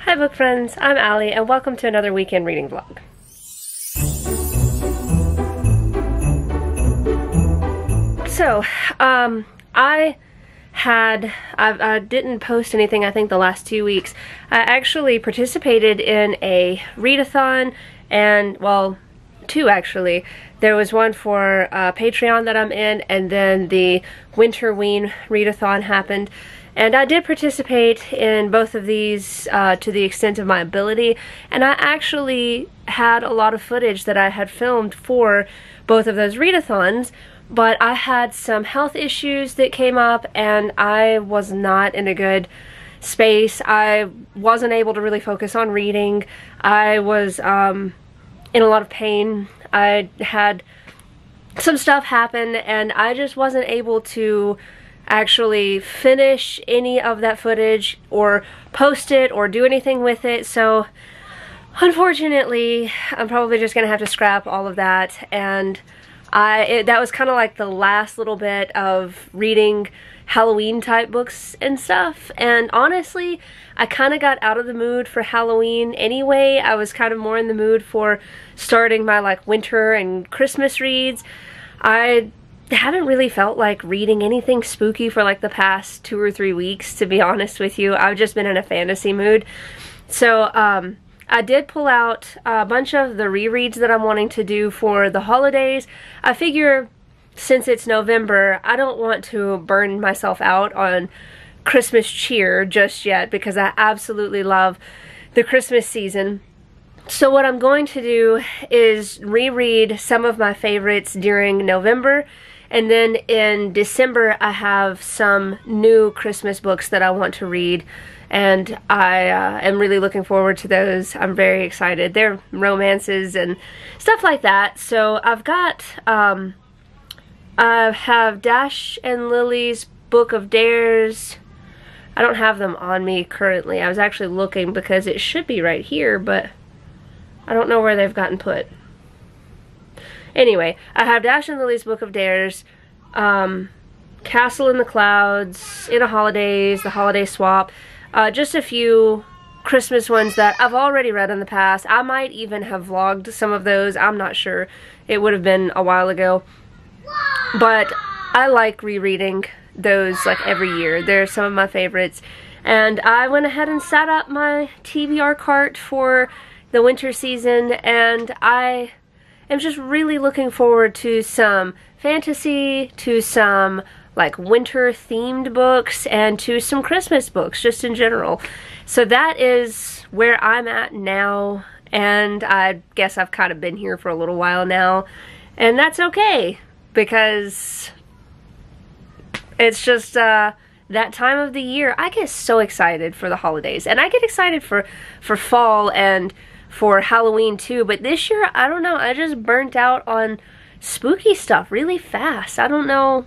Hi book friends, I'm Allie and welcome to another weekend reading vlog. So, I didn't post anything I think the last 2 weeks. I actually participated in a readathon and, well, two actually. There was one for Patreon that I'm in, and then the Winterween readathon happened. And I did participate in both of these to the extent of my ability, and I actually had a lot of footage that I had filmed for both of those readathons, but I had some health issues that came up and I was not in a good space. I wasn't able to really focus on reading. I was in a lot of pain. I had some stuff happen and I just wasn't able to actually finish any of that footage or post it or do anything with it. So unfortunately I'm probably just gonna have to scrap all of that, and that was kind of like the last little bit of reading Halloween type books and stuff. And honestly, I kind of got out of the mood for Halloween anyway. I was kind of more in the mood for starting my like winter and Christmas reads. I haven't really felt like reading anything spooky for like the past 2 or 3 weeks, to be honest with you. I've just been in a fantasy mood. So I did pull out a bunch of the rereads that I'm wanting to do for the holidays. I figure since it's November, I don't want to burn myself out on Christmas cheer just yet, because I absolutely love the Christmas season. So what I'm going to do is reread some of my favorites during November, and then in December I have some new Christmas books that I want to read, and I am really looking forward to those. I'm very excited. They're romances and stuff like that. So I've got, I have Dash and Lily's Book of Dares. I don't have them on me currently. I was actually looking because it should be right here, but I don't know where they've gotten put. Anyway, I have Dash and Lily's Book of Dares, Castle in the Clouds, In a Holidays, The Holiday Swap, just a few Christmas ones that I've already read in the past. I might even have vlogged some of those. I'm not sure. It would have been a while ago. But I like rereading those like every year. They're some of my favorites. And I went ahead and set up my TBR cart for the winter season, and I am just really looking forward to some fantasy, to some like winter themed books, and to some Christmas books just in general. So that is where I'm at now, and I guess I've kind of been here for a little while now, and that's okay, because it's just that time of the year. I get so excited for the holidays, and I get excited for fall and for Halloween too, but this year, I don't know, I just burnt out on spooky stuff really fast. I don't know,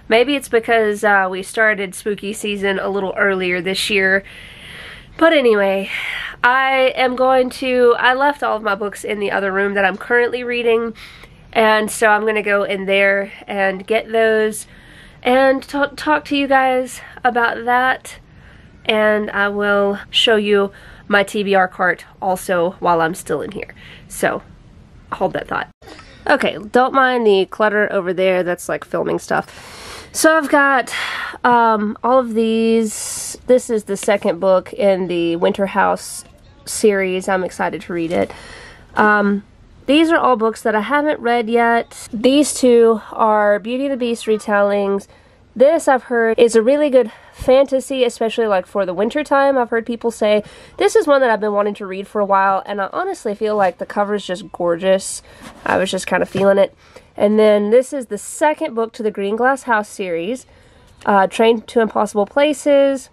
maybe it's because we started spooky season a little earlier this year. But anyway, I left all of my books in the other room that I'm currently reading, and so I'm gonna go in there and get those and talk to you guys about that, and I will show you my TBR cart also while I'm still in here. So hold that thought. Okay, don't mind the clutter over there. That's like filming stuff. So I've got all of these. This is the second book in the Winter House series. I'm excited to read it. These are all books that I haven't read yet. These two are Beauty and the Beast retellings. This, I've heard, is a really good fantasy, especially like for the winter time. I've heard people say this is one that I've been wanting to read for a while, and I honestly feel like the cover is just gorgeous. I was just kind of feeling it. And then this is the second book to the Green Glass House series, Train to Impossible Places,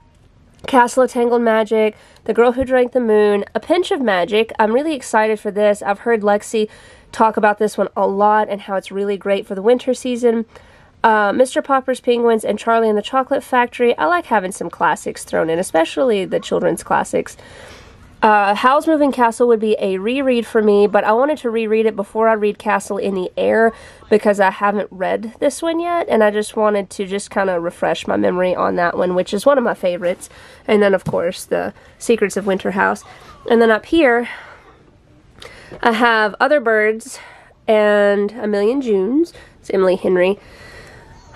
Castle of Tangled Magic, The Girl Who Drank the Moon, A Pinch of Magic. I'm really excited for this. I've heard Lexi talk about this one a lot and how it's really great for the winter season. Mr. Popper's Penguins and Charlie and the Chocolate Factory. I like having some classics thrown in, especially the children's classics. Howl's Moving Castle would be a reread for me, but I wanted to reread it before I read Castle in the Air because I haven't read this one yet, and I just wanted to just kind of refresh my memory on that one, which is one of my favorites. And then, of course, the Secrets of Winter House. And then up here, I have Other Birds and A Million Junes. It's Emily Henry.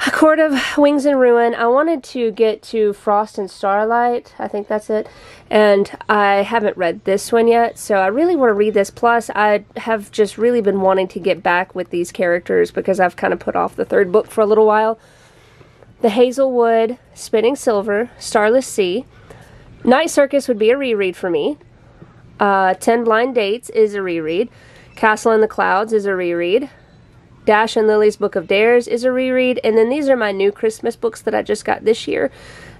A Court of Wings and Ruin. I wanted to get to Frost and Starlight. I think that's it. And I haven't read this one yet, so I really want to read this. Plus, I have just really been wanting to get back with these characters because I've kind of put off the third book for a little while. The Hazelwood, Spinning Silver, Starless Sea. Night Circus would be a reread for me. 10 Blind Dates is a reread. Castle in the Clouds is a reread. Dash and Lily's Book of Dares is a reread. And then these are my new Christmas books that I just got this year.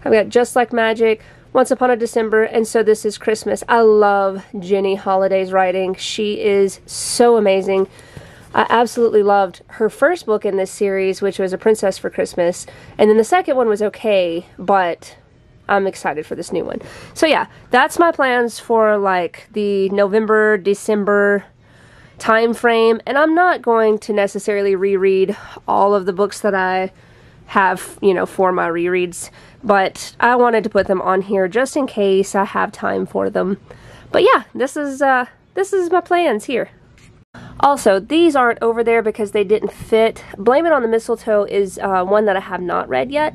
I've got Just Like Magic, Once Upon a December, and So This Is Christmas. I love Jenny Holiday's writing. She is so amazing. I absolutely loved her first book in this series, which was A Princess for Christmas. And then the second one was okay, but I'm excited for this new one. So yeah, that's my plans for like the November, December time frame. And I'm not going to necessarily reread all of the books that I have, you know, for my rereads, but I wanted to put them on here just in case I have time for them. But yeah, this is my plans here. Also, these aren't over there because they didn't fit. Blame It on the Mistletoe is one that I have not read yet.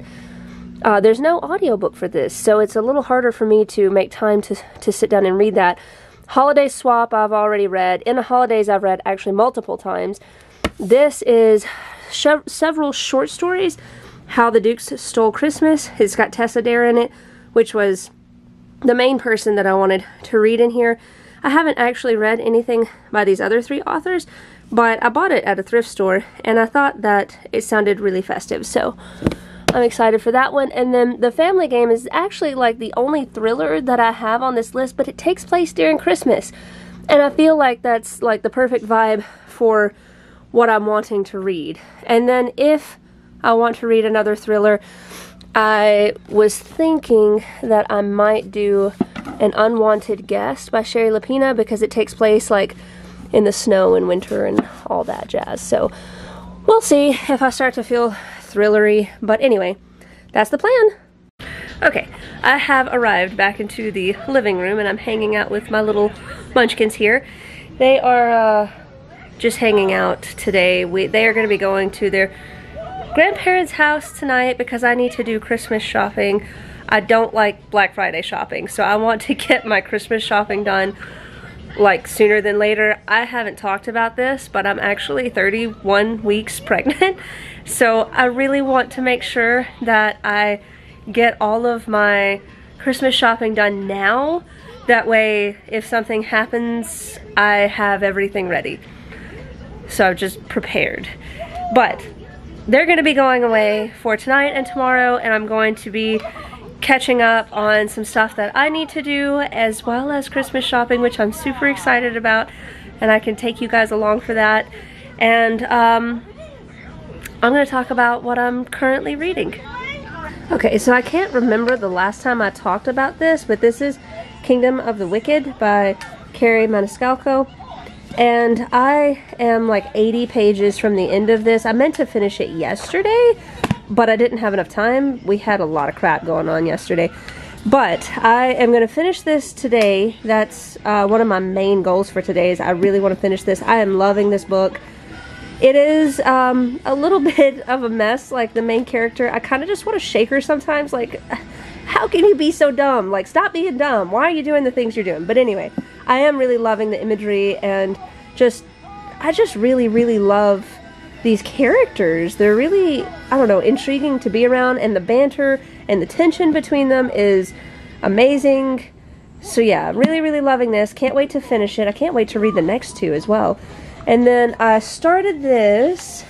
There's no audiobook for this, so it's a little harder for me to make time to sit down and read that. Holiday Swap I've already read. In the Holidays I've read actually multiple times. This is several short stories. How the Dukes Stole Christmas. It's got Tessa Dare in it, which was the main person that I wanted to read in here. I haven't actually read anything by these other three authors, but I bought it at a thrift store, and I thought that it sounded really festive, so I'm excited for that one. And then The Family Game is actually like the only thriller that I have on this list, but it takes place during Christmas. And I feel like that's like the perfect vibe for what I'm wanting to read. And then if I want to read another thriller, I was thinking that I might do An Unwanted Guest by Sherry Lapina because it takes place like in the snow and winter and all that jazz. So we'll see if I start to feel thrillery, but anyway, that's the plan. Okay, I have arrived back into the living room and I'm hanging out with my little munchkins here. They are just hanging out today. They are going to be going to their grandparents' house tonight because I need to do Christmas shopping. I don't like Black Friday shopping, so I want to get my Christmas shopping done like sooner than later. I haven't talked about this, but I'm actually 31 weeks pregnant. So I really want to make sure that I get all of my Christmas shopping done now. That way, if something happens, I have everything ready. So I'm just prepared. But they're going to be going away for tonight and tomorrow, and I'm going to be catching up on some stuff that I need to do, as well as Christmas shopping, which I'm super excited about, and I can take you guys along for that. And I'm going to talk about what I'm currently reading. Okay, so I can't remember the last time I talked about this, but this is Kingdom of the Wicked by Carrie Maniscalco. And I am like 80 pages from the end of this. I meant to finish it yesterday, but I didn't have enough time. We had a lot of crap going on yesterday. But I am going to finish this today. That's one of my main goals for today is I really want to finish this. I am loving this book. It is a little bit of a mess, like the main character. I kind of just want to shake her sometimes, like, how can you be so dumb? Like, stop being dumb. Why are you doing the things you're doing? But anyway, I am really loving the imagery, and I just really, really love these characters. They're really, I don't know, intriguing to be around, and the banter and the tension between them is amazing. So yeah, really, really loving this. Can't wait to finish it. I can't wait to read the next two as well. And then I started this,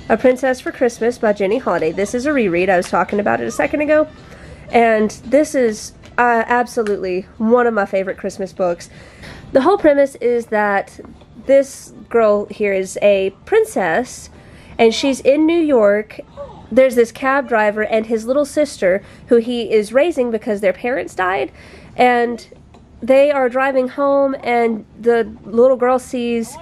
A Princess for Christmas by Jenny Holiday. This is a reread. I was talking about it a second ago. And this is absolutely one of my favorite Christmas books. The whole premise is that this girl here is a princess, and she's in New York. There's this cab driver and his little sister, who he is raising because their parents died. And they are driving home, and the little girl sees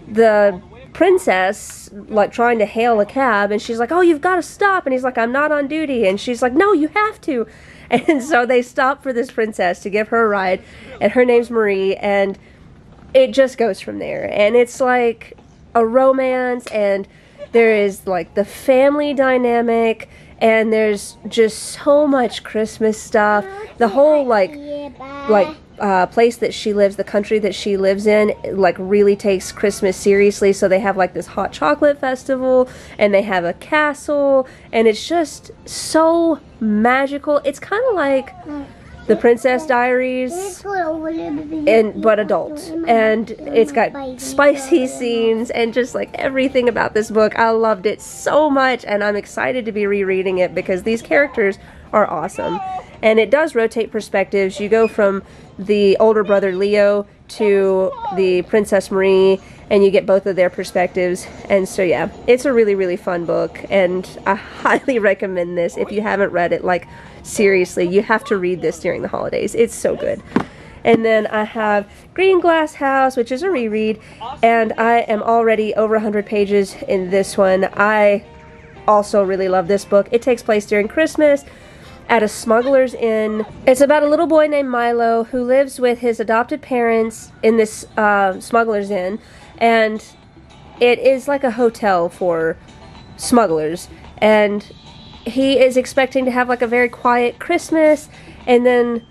the princess like trying to hail a cab, and she's like, "Oh, you've got to stop," and he's like, "I'm not on duty," and she's like, "No, you have to." And so they stop for this princess to give her a ride, and her name's Marie, and it just goes from there. And it's like a romance, and there is like the family dynamic, and there's just so much Christmas stuff. The whole place that she lives, the country that she lives in, like really takes Christmas seriously. So they have like this hot chocolate festival, and they have a castle, and it's just so magical. It's kind of like The Princess Diaries, but adult, and it's got spicy scenes and just like everything about this book. I loved it so much, and I'm excited to be rereading it because these characters are awesome. And it does rotate perspectives. You go from the older brother Leo to the Princess Marie, and you get both of their perspectives. And so yeah, it's a really, really fun book, and I highly recommend this. If you haven't read it, like seriously, you have to read this during the holidays. It's so good. And then I have Green Glass House, which is a reread, and I am already over 100 pages in this one. I also really love this book. It takes place during Christmas at a smuggler's inn. It's about a little boy named Milo who lives with his adopted parents in this smuggler's inn, and it is like a hotel for smugglers, and he is expecting to have like a very quiet Christmas, and then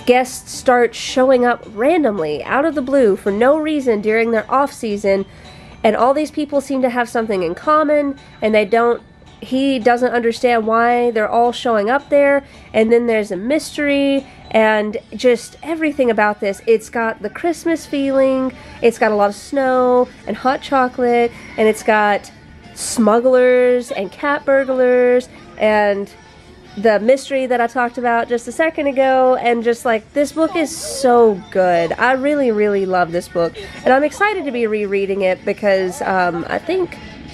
guests start showing up randomly out of the blue for no reason during their off season, and all these people seem to have something in common, and he doesn't understand why they're all showing up there. And then there's a mystery, and just everything about this. It's got the Christmas feeling, it's got a lot of snow and hot chocolate, and it's got smugglers and cat burglars and the mystery that I talked about just a second ago. And just like, this book is so good. I really, really love this book, and I'm excited to be rereading it because I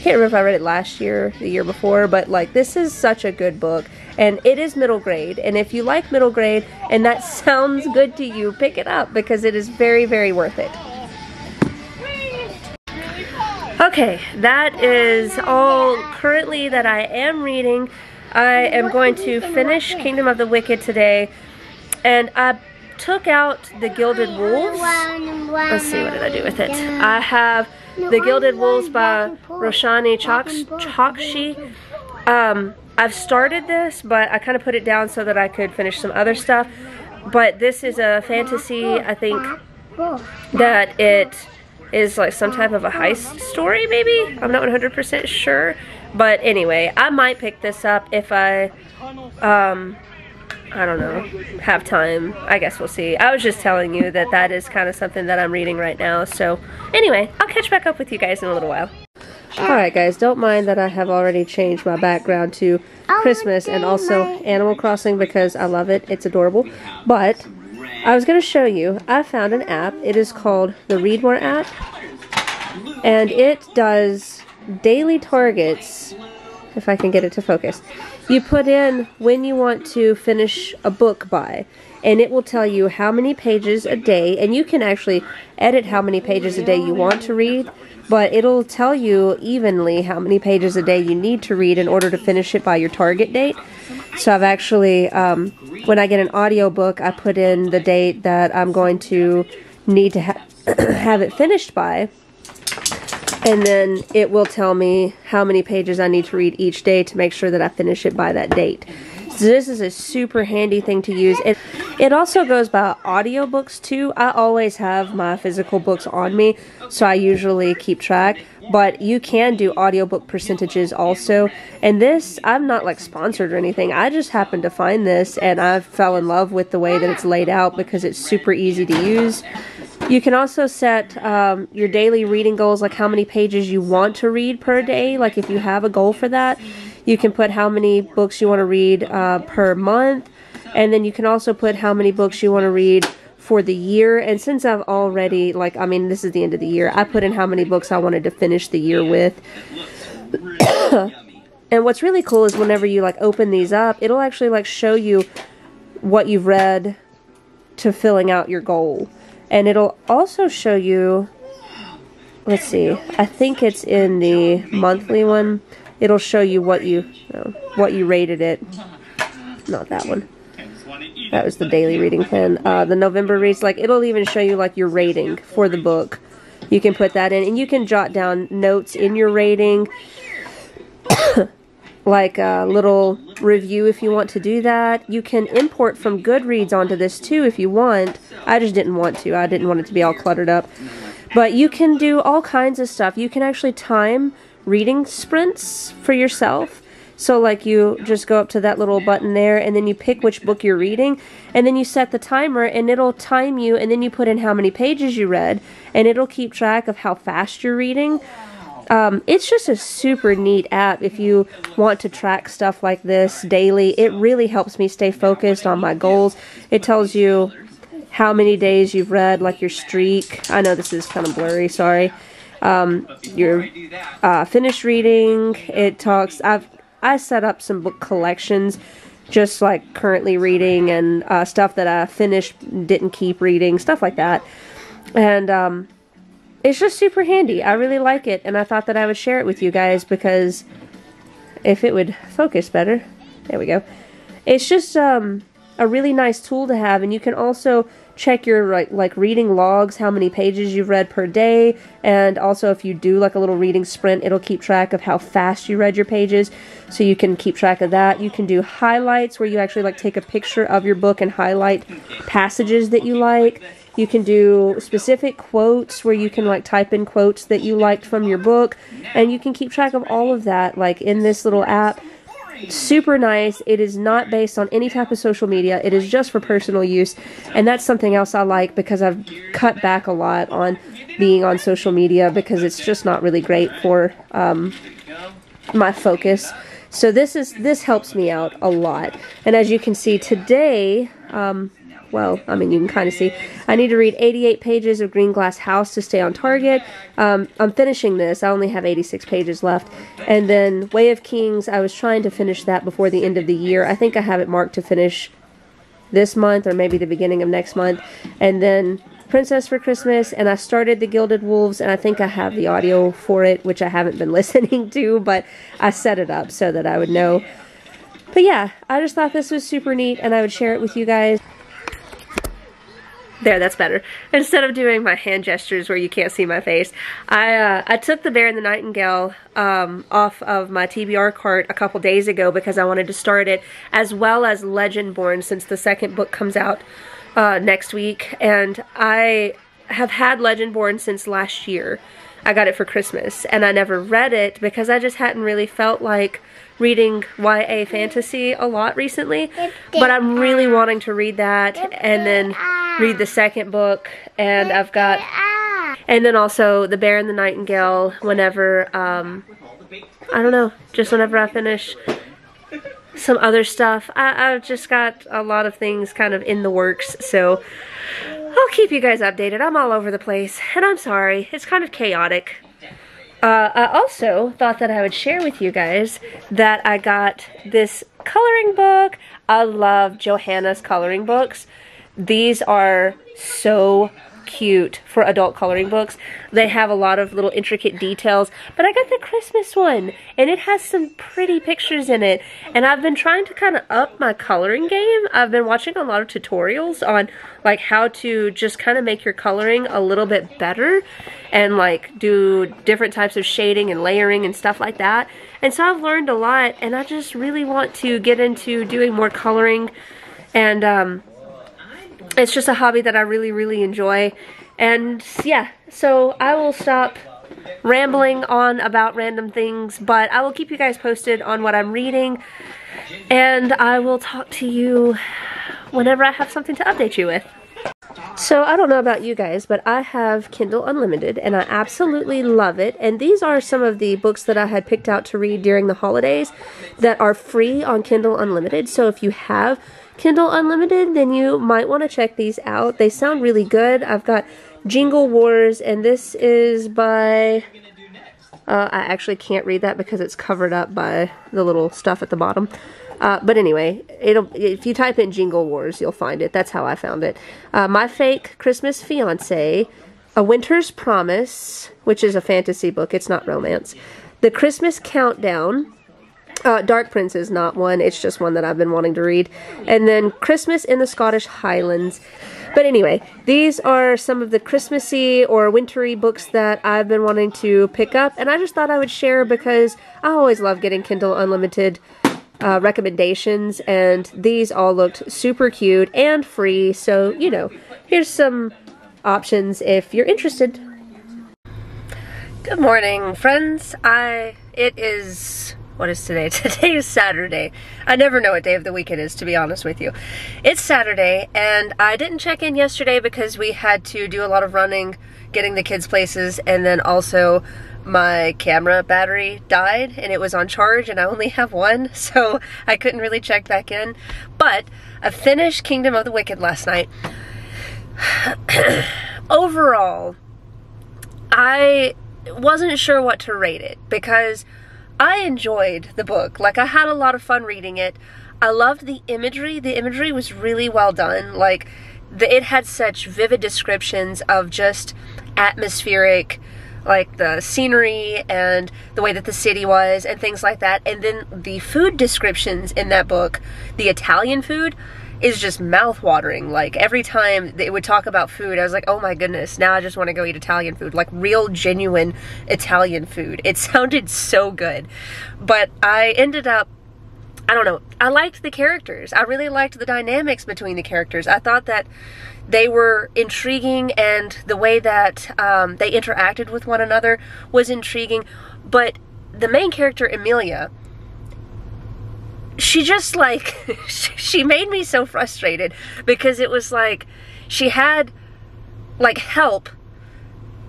can't remember if I read it last year, the year before, but like, this is such a good book, and it is middle grade. And if you like middle grade and that sounds good to you, pick it up because it is very, very worth it. Okay, that is all currently that I am reading. I am going to finish Kingdom of the Wicked today, and I took out The Gilded Wolves. Let's see, what did I do with it? I have The Gilded Wolves by Roshani Chokshi. I've started this, but I kind of put it down so that I could finish some other stuff. But this is a fantasy. I think that it is like some type of a heist story, maybe? I'm not 100% sure. But anyway, I might pick this up if I don't know, have time. I guess we'll see. I was just telling you that that is kind of something that I'm reading right now. So anyway, I'll catch back up with you guys in a little while. Alright guys, don't mind that I have already changed my background to Christmas and also Animal Crossing because I love it. It's adorable. But I was going to show you, I found an app. It is called the Read More app, and it does daily targets. If I can get it to focus. You put in when you want to finish a book by, and it will tell you how many pages a day, and you can actually edit how many pages a day you want to read, but it'll tell you evenly how many pages a day you need to read in order to finish it by your target date. So I've actually, when I get an audiobook, I put in the date that I'm going to need to have it finished by, and then it will tell me how many pages I need to read each day to make sure that I finish it by that date. So this is a super handy thing to use. It also goes by audiobooks too. I always have my physical books on me, so I usually keep track. But you can do audiobook percentages also. And this, I'm not like sponsored or anything. I just happened to find this, and I fell in love with the way that it's laid out because it's super easy to use. You can also set your daily reading goals, like how many pages you want to read per day. Like if you have a goal for that, you can put how many books you want to read per month. And then you can also put how many books you want to read for the year. And since I've already, this is the end of the year, I put in how many books I wanted to finish the year with. And what's really cool is whenever you open these up, it'll actually show you what you've read to filling out your goal. And it'll also show you, let's see, I think it's in the monthly one. It'll show you what you rated it. Not that one. That was the daily reading plan. The November reads, like, it'll even show you like your rating for the book. You can put that in, and you can jot down notes in your rating, like a little review if you want to do that. You can import from Goodreads onto this too if you want. I just didn't want to. I didn't want it to be all cluttered up. But you can do all kinds of stuff. You can actually time reading sprints for yourself. So like you just go up to that little button there, and then you pick which book you're reading, and then you set the timer, and it'll time you, and then you put in how many pages you read, and it'll keep track of how fast you're reading. It's just a super neat app if you want to track stuff like this daily. It really helps me stay focused on my goals. It tells you how many days you've read, like your streak. I know this is kind of blurry, sorry. Your finished reading. It talks, I set up some book collections, just like currently reading and stuff that I finished, didn't keep reading, stuff like that. And it's just super handy. I really like it, and I thought that I would share it with you guys because if it would focus better, there we go. It's just a really nice tool to have, and you can also check your like reading logs, how many pages you've read per day, and also if you do like a little reading sprint, it'll keep track of how fast you read your pages, so you can keep track of that. You can do highlights where you actually like take a picture of your book and highlight passages that you like. You can do specific quotes where you can like type in quotes that you liked from your book, and you can keep track of all of that like in this little app. Super nice. It is not based on any type of social media. It is just for personal use, and that's something else I like because I've cut back a lot on being on social media because it's just not really great for my focus. So this helps me out a lot. And as you can see today, well, I mean, you can kind of see, I need to read 88 pages of Green Glass House to stay on target. I'm finishing this. I only have 86 pages left. And then Way of Kings, I was trying to finish that before the end of the year. I think I have it marked to finish this month or maybe the beginning of next month. And then Princess for Christmas, and I started The Gilded Wolves, and I think I have the audio for it, which I haven't been listening to, but I set it up so that I would know. But yeah, I just thought this was super neat, and I would share it with you guys. There, that's better. Instead of doing my hand gestures where you can't see my face, I took The Bear and the Nightingale off of my TBR cart a couple days ago because I wanted to start it, as well as Legendborn, since the second book comes out next week. And I have had Legendborn since last year. I got it for Christmas, and I never read it because I just hadn't really felt like reading YA fantasy a lot recently, but I'm really wanting to read that and then read the second book, and I've got, and then also The Bear and the Nightingale whenever, I don't know, just whenever I finish some other stuff. I've just got a lot of things kind of in the works, so I'll keep you guys updated. I'm all over the place, and I'm sorry, it's kind of chaotic. I also thought that I would share with you guys that I got this coloring book. I love Johanna's coloring books. These are so cute for adult coloring books. They have a lot of little intricate details, but I got the Christmas one, and it has some pretty pictures in it, and I've been trying to kind of up my coloring game. I've been watching a lot of tutorials on like how to just kind of make your coloring a little bit better and like do different types of shading and layering and stuff like that, and so I've learned a lot, and I just really want to get into doing more coloring, and it's just a hobby that I really, really enjoy. And yeah, so I will stop rambling on about random things, but I will keep you guys posted on what I'm reading, and I will talk to you whenever I have something to update you with. So I don't know about you guys, but I have Kindle Unlimited, and I absolutely love it. And these are some of the books that I had picked out to read during the holidays that are free on Kindle Unlimited. So if you have Kindle Unlimited, then you might want to check these out. They sound really good. I've got Jingle Wars, and this is by, I actually can't read that because it's covered up by the little stuff at the bottom. But anyway, if you type in Jingle Wars, you'll find it. That's how I found it. My Fake Christmas Fiancé, A Winter's Promise, which is a fantasy book. It's not romance. The Christmas Countdown. Dark Prince is not one. It's just one that I've been wanting to read. And then Christmas in the Scottish Highlands. But anyway, these are some of the Christmassy or wintry books that I've been wanting to pick up. And I just thought I would share because I always love getting Kindle Unlimited recommendations. And these all looked super cute and free. So, you know, here's some options if you're interested. Good morning, friends. What is today? Today is Saturday. I never know what day of the week it is, to be honest with you. It's Saturday, and I didn't check in yesterday because we had to do a lot of running, getting the kids places, and then also my camera battery died, and it was on charge, and I only have one, so I couldn't really check back in. But I finished Kingdom of the Wicked last night. Overall, I wasn't sure what to rate it, because I enjoyed the book. Like, I had a lot of fun reading it. I loved the imagery. The imagery was really well done. Like, it had such vivid descriptions of just atmospheric, like the scenery and the way that the city was and things like that. And then the food descriptions in that book, the Italian food, is just mouth-watering. Like, every time they would talk about food, I was like, oh my goodness, now I just want to go eat Italian food. Like, real, genuine Italian food. It sounded so good. But I ended up, I don't know, I liked the characters. I really liked the dynamics between the characters. I thought that they were intriguing, and the way that they interacted with one another was intriguing. But the main character, Emilia, she just, like, she made me so frustrated, because it was like she had, like, help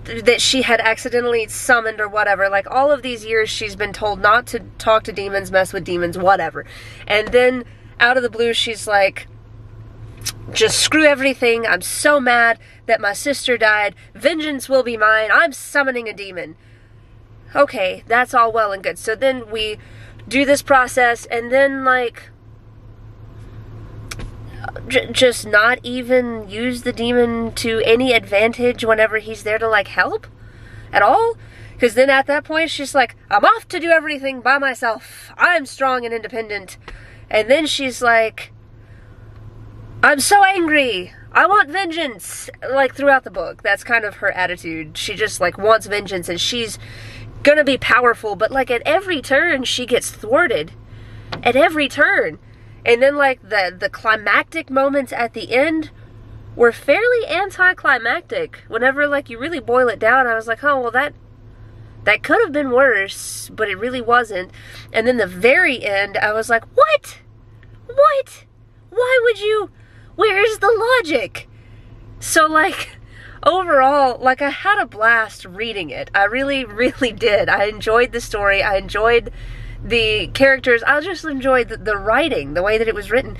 that she had accidentally summoned or whatever. Like, all of these years she's been told not to talk to demons, mess with demons, whatever. And then out of the blue she's like, just screw everything. I'm so mad that my sister died. Vengeance will be mine. I'm summoning a demon. Okay, that's all well and good. So then we do this process, and then, like, just not even use the demon to any advantage whenever he's there to, like, help at all. Because then at that point she's like, I'm off to do everything by myself. I'm strong and independent. And then she's like, I'm so angry. I want vengeance. Like, throughout the book, that's kind of her attitude. She just, like, wants vengeance, and she's gonna be powerful, but, like, at every turn she gets thwarted. At every turn. And then, like, the climactic moments at the end were fairly anticlimactic. Whenever, like, you really boil it down, I was like, oh, well, that could have been worse, but it really wasn't. And then the very end, I was like, what? What? Why would you? Where's the logic? So, like, overall, like, I had a blast reading it. I really, really did. I enjoyed the story. I enjoyed the characters. I just enjoyed the writing, the way that it was written.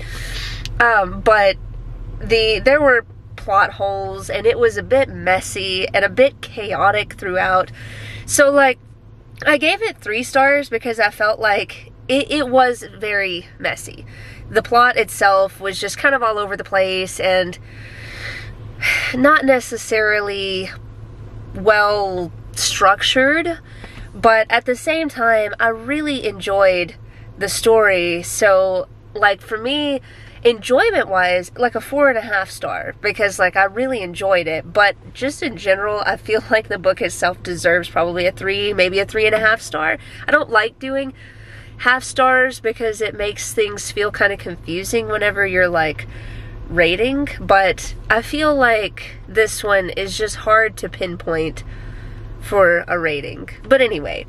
But there were plot holes, and it was a bit messy and a bit chaotic throughout. So, like, I gave it 3 stars because I felt like it was very messy. The plot itself was just kind of all over the place and not necessarily well structured, but at the same time I really enjoyed the story. So, like, for me, enjoyment wise, like a 4.5 star, because, like, I really enjoyed it. But just in general, I feel like the book itself deserves probably a 3, maybe a 3.5 star. I don't like doing half stars because it makes things feel kind of confusing whenever you're, like, rating, but I feel like this one is just hard to pinpoint for a rating. But anyway,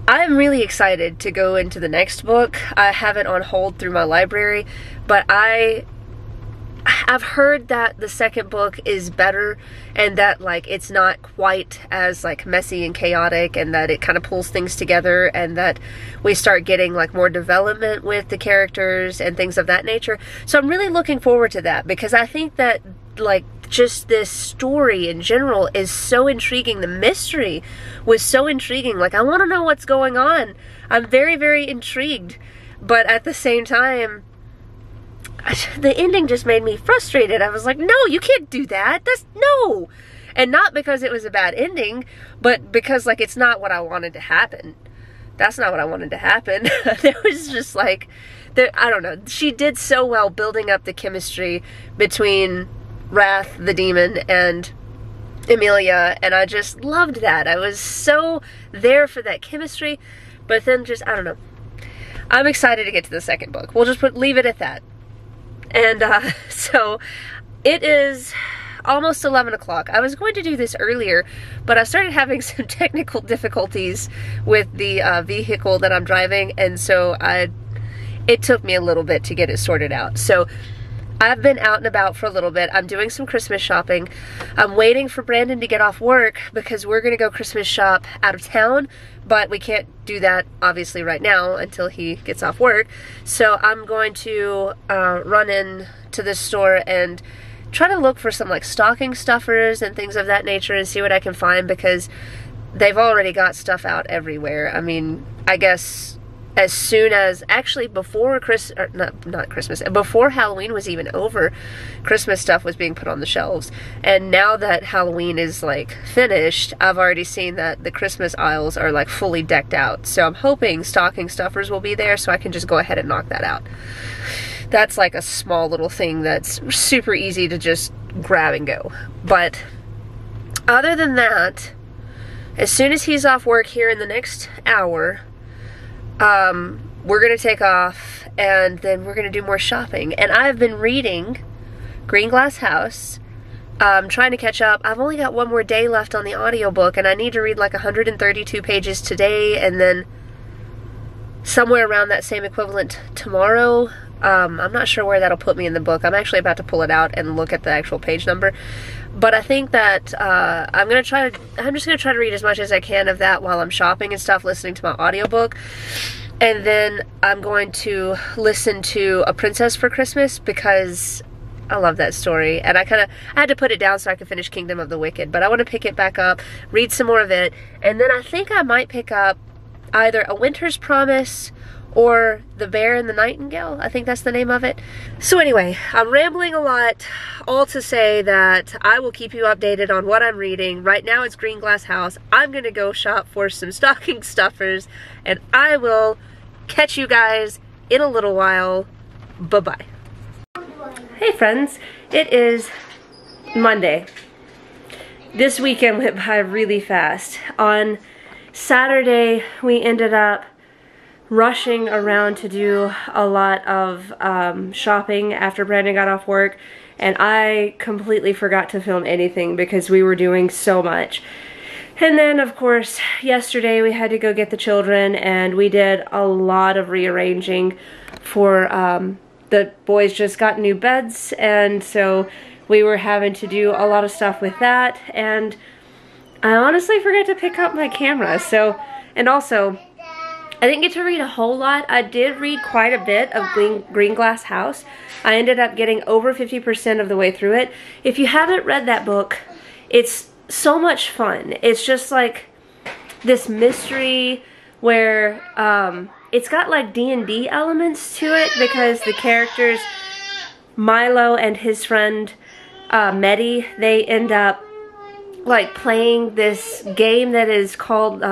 I'm really excited to go into the next book. I have it on hold through my library, but I've heard that the second book is better, and that, like, it's not quite as, like, messy and chaotic, and that it kind of pulls things together, and that we start getting, like, more development with the characters and things of that nature. So I'm really looking forward to that, because I think that, like, just this story in general is so intriguing. The mystery was so intriguing. Like, I want to know what's going on. I'm very, very intrigued. But at the same time, the ending just made me frustrated. I was like, no, you can't do that. No. And not because it was a bad ending, but because, like, it's not what I wanted to happen. That's not what I wanted to happen. There was just, like, I don't know. She did so well building up the chemistry between Wrath, the demon, and Emilia, and I just loved that. I was so there for that chemistry, but then just, I don't know. I'm excited to get to the second book. We'll just leave it at that. And so it is almost 11 o'clock. I was going to do this earlier, but I started having some technical difficulties with the vehicle that I'm driving, and so it took me a little bit to get it sorted out. So I've been out and about for a little bit. I'm doing some Christmas shopping. I'm waiting for Brandon to get off work because we're gonna go Christmas shop out of town, but we can't do that obviously right now until he gets off work. So I'm going to run in to this store and try to look for some like stocking stuffers and things of that nature and see what I can find, because they've already got stuff out everywhere. I mean, I guess as soon as, actually before before Halloween was even over, Christmas stuff was being put on the shelves. And now that Halloween is like finished, I've already seen that the Christmas aisles are like fully decked out. So I'm hoping stocking stuffers will be there so I can just go ahead and knock that out. That's like a small little thing that's super easy to just grab and go. But other than that, as soon as he's off work here in the next hour, we're gonna take off and then we're gonna do more shopping. And I've been reading Green Glass House. I'm trying to catch up. I've only got one more day left on the audiobook, and I need to read like 132 pages today, and then somewhere around that same equivalent tomorrow. I'm not sure where that'll put me in the book. I'm actually about to pull it out and look at the actual page number. But I think that I'm just gonna try to read as much as I can of that while I'm shopping and stuff, listening to my audiobook. And then I'm going to listen to A Princess for Christmas because I love that story. And I had to put it down so I could finish Kingdom of the Wicked. But I want to pick it back up, read some more of it, and then I think I might pick up either A Winter's Promise or The Bear and the Nightingale. I think that's the name of it. So anyway, I'm rambling a lot, all to say that I will keep you updated on what I'm reading. Right now it's Green Glass House. I'm gonna go shop for some stocking stuffers, and I will catch you guys in a little while. Bye-bye. Hey friends, it is Monday. This weekend went by really fast. On Saturday, we ended up rushing around to do a lot of shopping after Brandon got off work, and I completely forgot to film anything because we were doing so much. And then of course yesterday we had to go get the children, and we did a lot of rearranging for the boys just got new beds, and so we were having to do a lot of stuff with that, and I honestly forgot to pick up my camera. So, and also I didn't get to read a whole lot. I did read quite a bit of Green Glass House. I ended up getting over 50% of the way through it. If you haven't read that book, it's so much fun. It's just like this mystery where it's got like D&D elements to it, because the characters, Milo and his friend Medi, they end up like playing this game that is called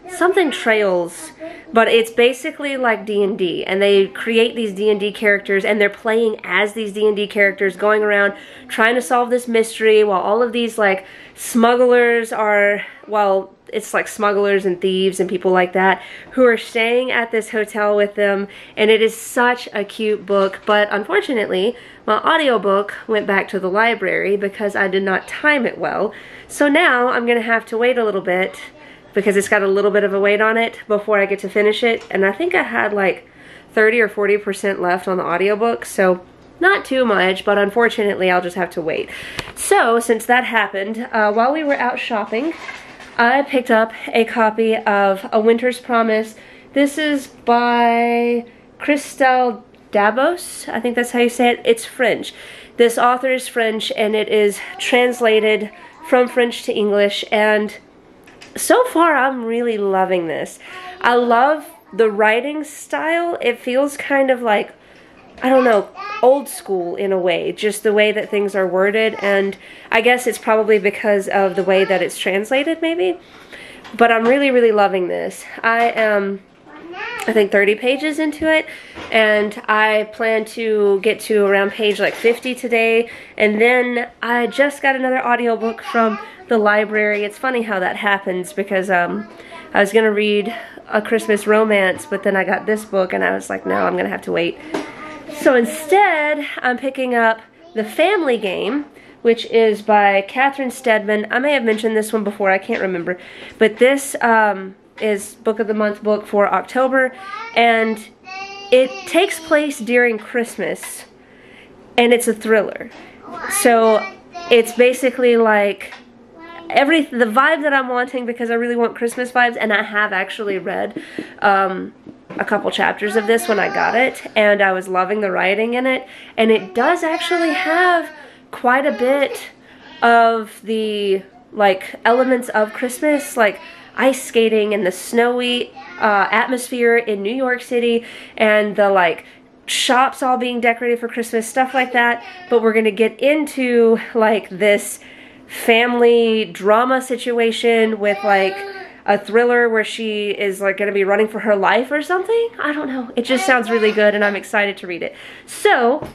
something Trails, but it's basically like D&D, and they create these D&D characters, and they're playing as these D&D characters, going around trying to solve this mystery while all of these like smugglers are, well, it's like smugglers and thieves and people like that who are staying at this hotel with them. And it is such a cute book, but unfortunately my audiobook went back to the library because I did not time it well. So now I'm gonna have to wait a little bit because it's got a little bit of a weight on it before I get to finish it. And I think I had like 30 or 40% left on the audiobook, so not too much, but unfortunately I'll just have to wait. So since that happened, while we were out shopping, I picked up a copy of A Winter's Promise. This is by Christelle Dabos, I think that's how you say it. It's French. This author is French, and it is translated from French to English, and so far I'm really loving this. I love the writing style, it feels kind of like, I don't know, old school in a way, just the way that things are worded, and I guess it's probably because of the way that it's translated, maybe. But I'm really, really loving this. I am, I think, 30 pages into it, and I plan to get to around page like 50 today, and then I just got another audiobook from the library. It's funny how that happens, because I was gonna read A Christmas Romance, but then I got this book and I was like, no, I'm gonna have to wait. So instead, I'm picking up The Family Game, which is by Catherine Steadman. I may have mentioned this one before, I can't remember. But this is Book of the Month book for October, and it takes place during Christmas, and it's a thriller. So it's basically like the vibe that I'm wanting, because I really want Christmas vibes, and I have actually read a couple chapters of this when I got it, and I was loving the writing in it, and it does actually have quite a bit of the like elements of Christmas, like ice skating and the snowy atmosphere in New York City, and the like shops all being decorated for Christmas, stuff like that. But we're gonna get into like this family drama situation with like a thriller where she is like gonna be running for her life or something. I don't know. It just sounds really good, and I'm excited to read it. So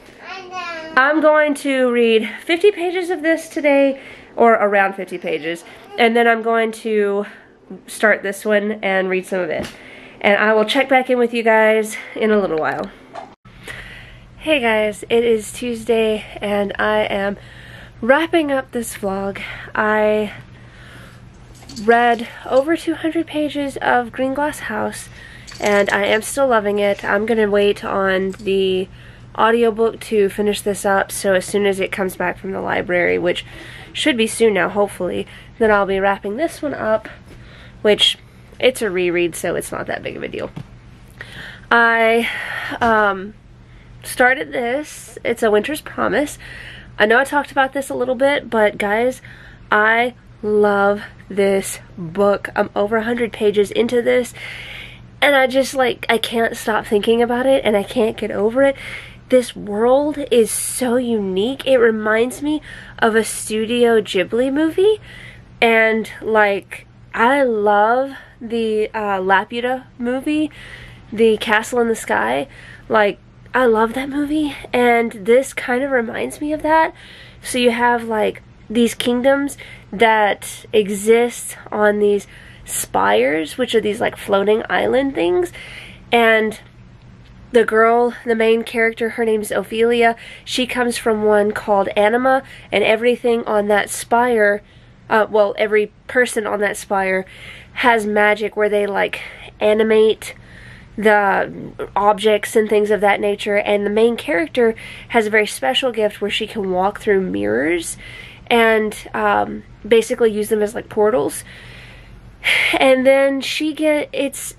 I'm going to read 50 pages of this today, or around 50 pages, and then I'm going to start this one and read some of it. And I will check back in with you guys in a little while. Hey guys, it is Tuesday, and I am wrapping up this vlog. I read over 200 pages of Green Glass House, and I am still loving it. I'm gonna wait on the audiobook to finish this up, so as soon as it comes back from the library, which should be soon now, hopefully, then I'll be wrapping this one up, which it's a reread, so it's not that big of a deal. I started this. It's A Winter's Promise. I know I talked about this a little bit, but guys, I love this book. I'm over 100 pages into this, and I just like, I can't stop thinking about it, and I can't get over it. This world is so unique. It reminds me of a Studio Ghibli movie, and like, I love the Laputa movie, The Castle in the Sky. Like, I love that movie, and this kind of reminds me of that. So you have like these kingdoms that exist on these spires, which are these like floating island things, and the girl, the main character, her name's Ophelia. She comes from one called Anima, and everything on that spire, well, every person on that spire has magic where they like animate the objects and things of that nature, and the main character has a very special gift where she can walk through mirrors and basically use them as like portals. And then she gets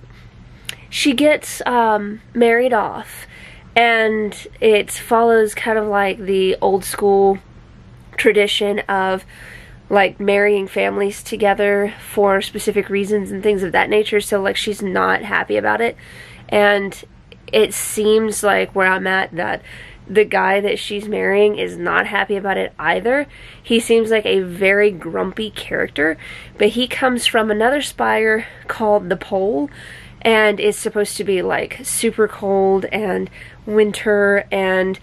married off, and it follows kind of like the old school tradition of like marrying families together for specific reasons and things of that nature. So like, she's not happy about it, and it seems like where I'm at that the guy that she's marrying is not happy about it either. He seems like a very grumpy character, but he comes from another spire called the Pole, and it's supposed to be like super cold and winter, and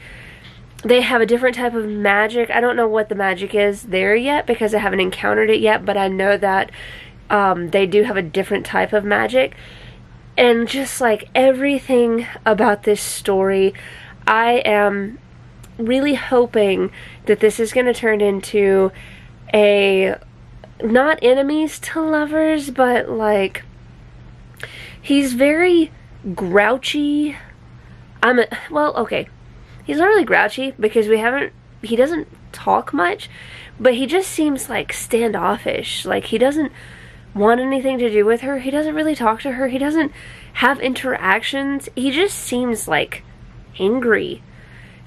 they have a different type of magic. I don't know what the magic is there yet because I haven't encountered it yet, but I know that they do have a different type of magic. And just like everything about this story, I am really hoping that this is going to turn into a, not enemies to lovers, but like, he's very grouchy. Well, okay, he's not really grouchy because he doesn't talk much, but he just seems like standoffish. Like, he doesn't want anything to do with her. He doesn't really talk to her. He doesn't have interactions. He just seems like angry.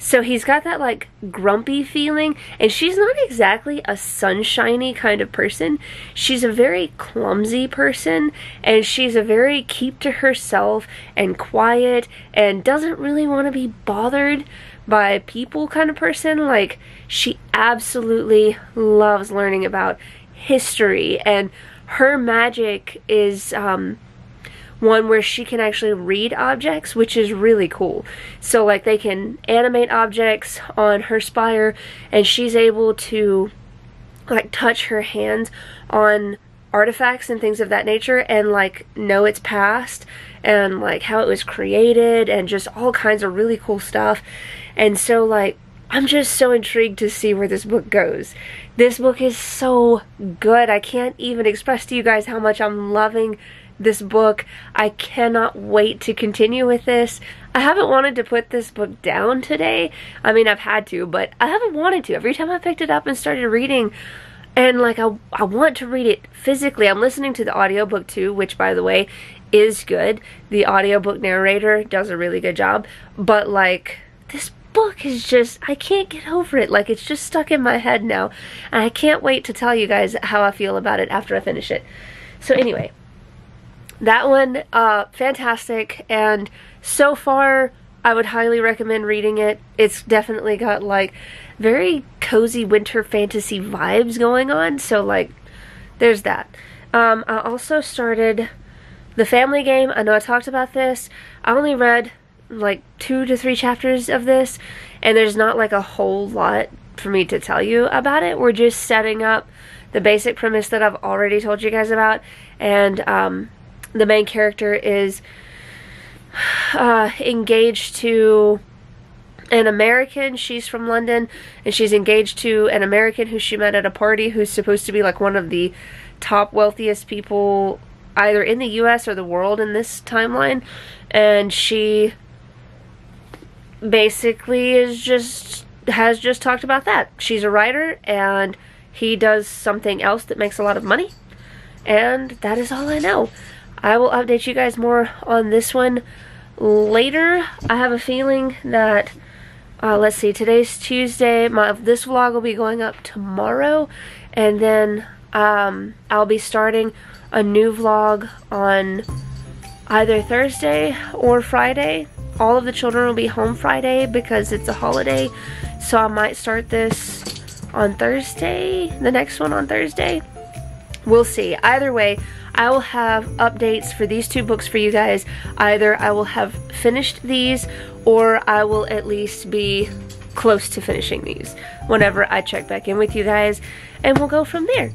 So he's got that like grumpy feeling, and she's not exactly a sunshiny kind of person. She's a very clumsy person, and she's a very keep to herself and quiet and doesn't really want to be bothered by people kind of person. Like, she absolutely loves learning about history, and her magic is one where she can actually read objects, which is really cool. So like they can animate objects on her spire, and she's able to like touch her hands on artifacts and things of that nature and like know its past and like how it was created and just all kinds of really cool stuff. And so like I'm just so intrigued to see where this book goes. This book is so good. I can't even express to you guys how much I'm loving this book. I cannot wait to continue with this. I haven't wanted to put this book down today. I mean, I've had to, but I haven't wanted to. Every time I picked it up and started reading, and like I want to read it physically. I'm listening to the audiobook too, which by the way is good. The audiobook narrator does a really good job, but like this book is just, I can't get over it. Like, it's just stuck in my head now, and I can't wait to tell you guys how I feel about it after I finish it. So anyway, that one, fantastic, and so far I would highly recommend reading it. It's definitely got like very cozy winter fantasy vibes going on, so like there's that. I also started The Family Game. I know I talked about this. I only read like 2 to 3 chapters of this, and there's not like a whole lot for me to tell you about it. We're just setting up the basic premise that I've already told you guys about, and the main character is engaged to an American. She's from London, and she's engaged to an American who she met at a party, who's supposed to be like one of the top wealthiest people either in the US or the world in this timeline. And she basically has just talked about that. She's a writer, and he does something else that makes a lot of money, and that is all I know. I will update you guys more on this one later. I have a feeling that, let's see, today's Tuesday. This vlog will be going up tomorrow, and then I'll be starting a new vlog on either Thursday or Friday. All of the children will be home Friday because it's a holiday, so I might start this on Thursday, the next one on Thursday. We'll see. Either way, I will have updates for these 2 books for you guys. Either I will have finished these, or I will at least be close to finishing these whenever I check back in with you guys, and we'll go from there.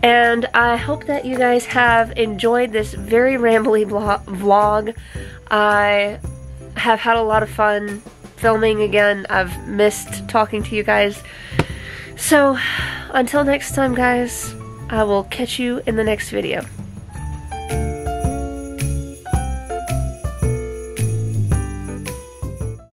And I hope that you guys have enjoyed this very rambly vlog. I have had a lot of fun filming again. I've missed talking to you guys. So until next time, guys, I will catch you in the next video.